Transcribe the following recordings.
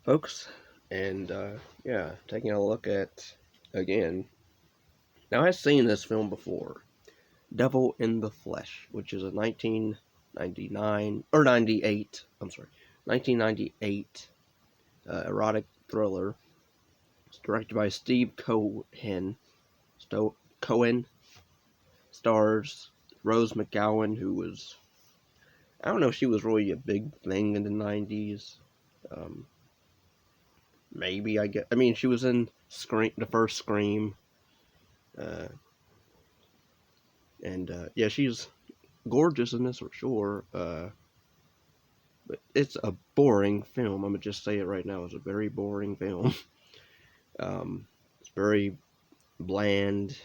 folks, and yeah, taking a look at again. Now, I've seen this film before, Devil in the Flesh, which is a 1999 or 98. I'm sorry, 1998 erotic thriller. It's directed by Steve Cohen. Cohen stars Rose McGowan, who was, I don't know if she was really a big thing in the 90s. Um, Maybe I get. I mean, she was in Scream, the first Scream, uh, and yeah, she's gorgeous in this for sure. But it's a boring film. I'm gonna just say it right now. It's a very boring film. It's very bland.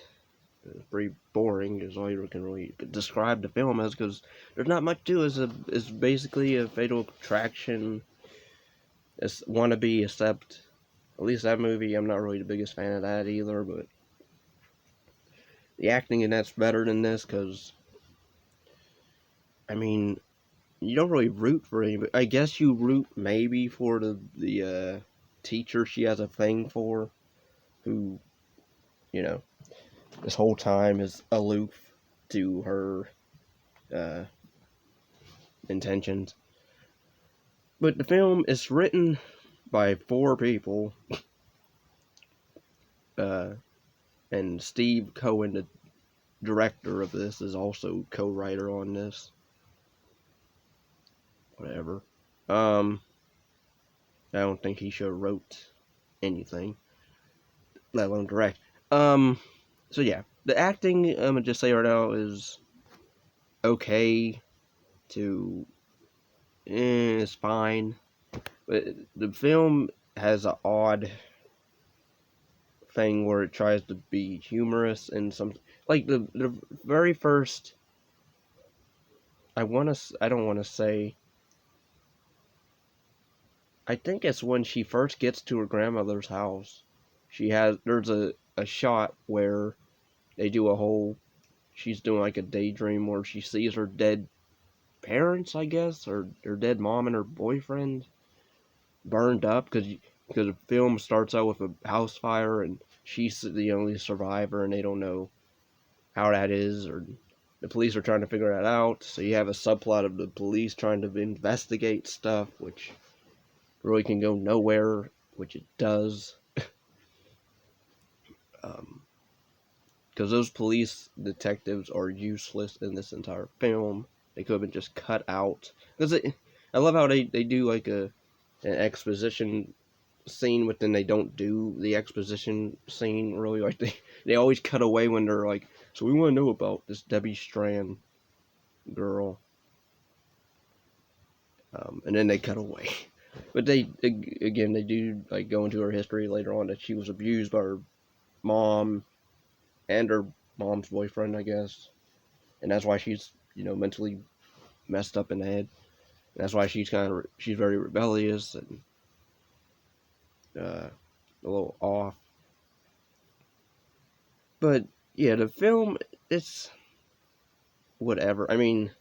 It's pretty boring. Is all you can really describe the film as, because there's not much to it. It's basically a Fatal Attraction. It's wannabe, except at least that movie. I'm not really the biggest fan of that either, but the acting in that's better than this, because I mean, you don't really root for anybody. I guess you root maybe for the teacher she has a thing for, who, you know, this whole time is aloof to her uh, intentions. But the film is written by four people, uh, and Steve Cohen, the director of this, is also co-writer on this. Whatever. Um, I don't think he should have wrote anything, let alone direct. So yeah, the acting, I'm gonna just say right now, is okay to, it's fine. But the film has an odd thing where it tries to be humorous and some, like the very first. I don't want to say. I think it's when she first gets to her grandmother's house. There's a shot where they do a whole. She's doing like a daydream where she sees her dead parents, I guess, or her dead mom and her boyfriend burned up, because the film starts out with a house fire and she's the only survivor, and they don't know how that is, or the police are trying to figure that out. So you have a subplot of the police trying to investigate stuff, which really can go nowhere, which it does. Because those police detectives are useless in this entire film. They could have been just cut out. Because I love how they do like an exposition scene, but then they don't do the exposition scene really. Like they always cut away when they're like, so we want to know about this Debbie Strand girl, and then they cut away. But they again they do like go into her history later on, that she was abused by her mom and her mom's boyfriend, I guess, and that's why she's mentally messed up in the head. And that's why she's very rebellious and a little off. But yeah, the film, it's whatever. I mean,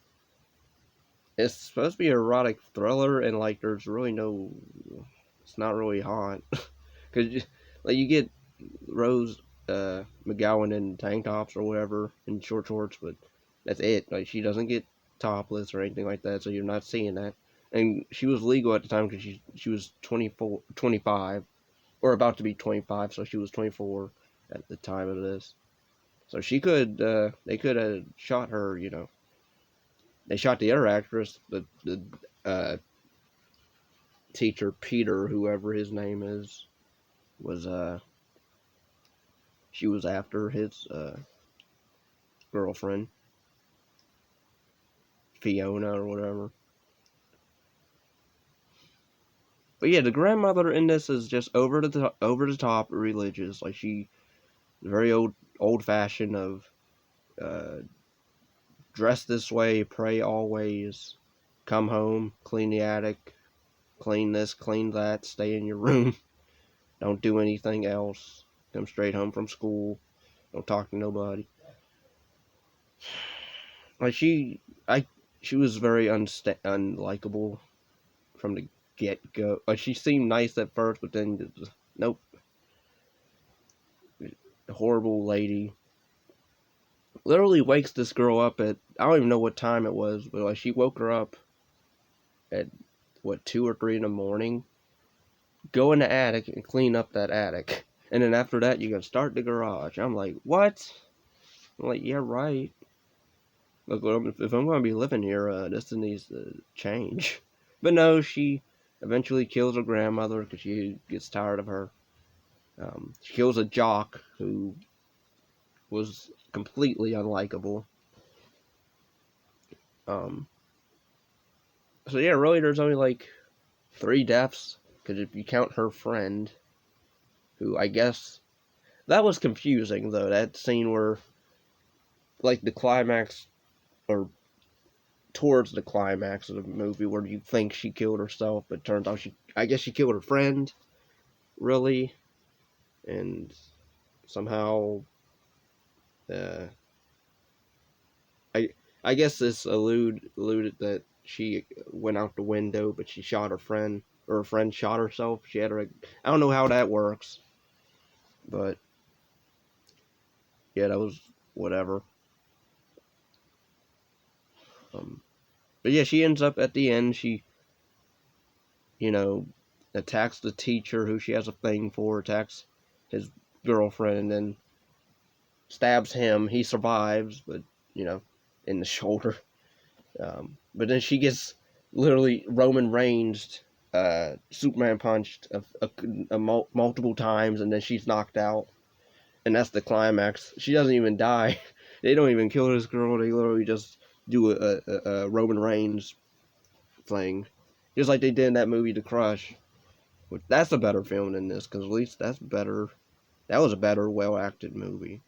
it's supposed to be an erotic thriller, and like there's really no, it's not really hot, because like you get Rose McGowan in tank tops or whatever, in short shorts, but that's it. Like she doesn't get topless or anything like that, so you're not seeing that. And she was legal at the time because she was 24, 25, or about to be 25, so she was 24 at the time of this. So she could, they could have shot her, they shot the other actress, the teacher Peter, whoever his name is, was she was after his girlfriend Fiona or whatever. But yeah, the grandmother in this is just over the top religious. Like she, very old fashioned of uh, dress this way, pray always, come home, clean the attic, clean this, clean that, stay in your room, don't do anything else, come straight home from school, don't talk to nobody. Like I she was very unlikable from the get-go. Like, she seemed nice at first, but then just, nope. Horrible lady. Literally wakes this girl up at, I don't even know what time it was, but like she woke her up at, what, 2 or 3 in the morning. Go in the attic and clean up that attic. And then after that, you can start the garage. I'm like, what? I'm like, yeah, right. Look, if I'm going to be living here, this needs to change. But no, she eventually kills her grandmother because she gets tired of her. She kills a jock who was completely unlikable. So yeah, really, there's only like 3 deaths because if you count her friend, who I guess that was confusing though. That scene where, like, the climax, or towards the climax of the movie, where you think she killed herself, but turns out I guess she killed her friend, really, and somehow, uh, I I guess this alluded that she went out the window, but she shot her friend, or her friend shot herself. She had her. I don't know how that works, but yeah, that was whatever. But yeah, she ends up at the end. She, you know, attacks the teacher who she has a thing for, attacks his girlfriend, and then stabs him. He survives, but, in the shoulder. But then she gets literally Roman Reigns, Superman punched multiple times, and then she's knocked out. And that's the climax. She doesn't even die. They don't even kill this girl. They literally just do a Roman Reigns thing, just like they did in that movie, The Crush. But that's a better film than this, because at least that's better. That was a better, well-acted movie.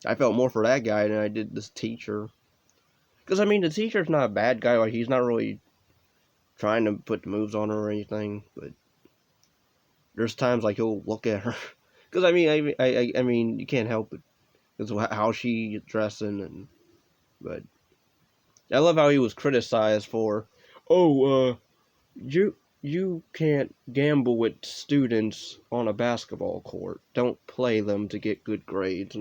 I felt more for that guy than I did this teacher. Because, I mean, the teacher's not a bad guy. Like, he's not really trying to put the moves on her or anything. But there's times, like, he'll look at her. Because, I mean, you can't help it. It's how she's dressing. But I love how he was criticized for, you can't gamble with students on a basketball court. Don't play them to get good grades.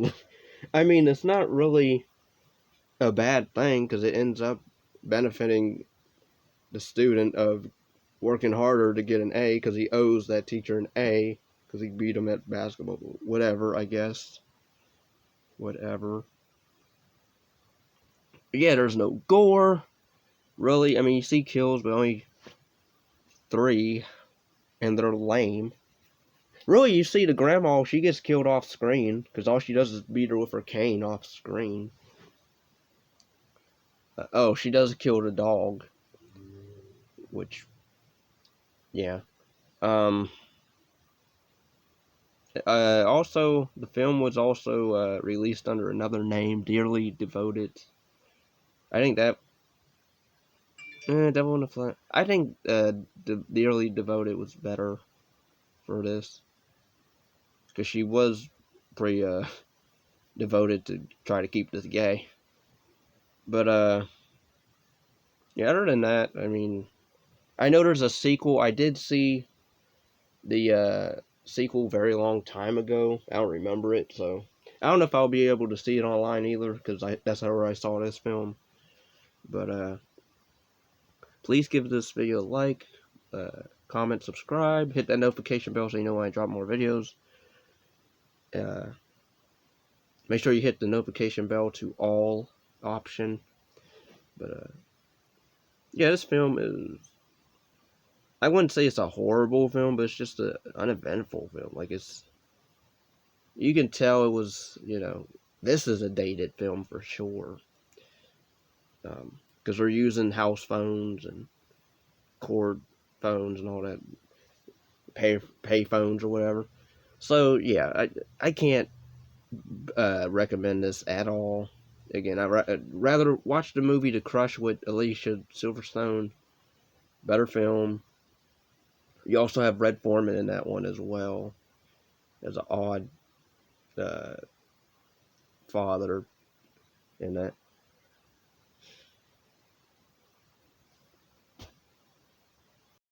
I mean, it's not really a bad thing, because it ends up benefiting the student of working harder to get an A, because he owes that teacher an A because he beat him at basketball. Whatever, I guess. Whatever. But yeah, there's no gore. Really, I mean, you see kills, but only 3, and they're lame. Really, you see the grandma, she gets killed off screen, because all she does is beat her with her cane off screen. She does kill the dog, which, yeah. Also, the film was also released under another name, Dearly Devoted. I think that, Devil in the Flesh. I think Dearly Devoted was better for this, because she was pretty devoted to try to keep this gay. But yeah, other than that, I mean, I know there's a sequel. I did see the sequel very long time ago. I don't remember it, so I don't know if I'll be able to see it online either, because that's where I saw this film. But please give this video a like, comment, subscribe, hit that notification bell so you know when I drop more videos. Make sure you hit the notification bell to all option. But yeah, this film is, I wouldn't say it's a horrible film, but it's just an uneventful film. Like, you can tell it was, this is a dated film for sure. Because we're using house phones and cord phones and all that, pay phones or whatever. So yeah, I can't recommend this at all. Again, I'd rather watch the movie The Crush with Alicia Silverstone. Better film. You also have Red Foreman in that one as well, as an odd father in that.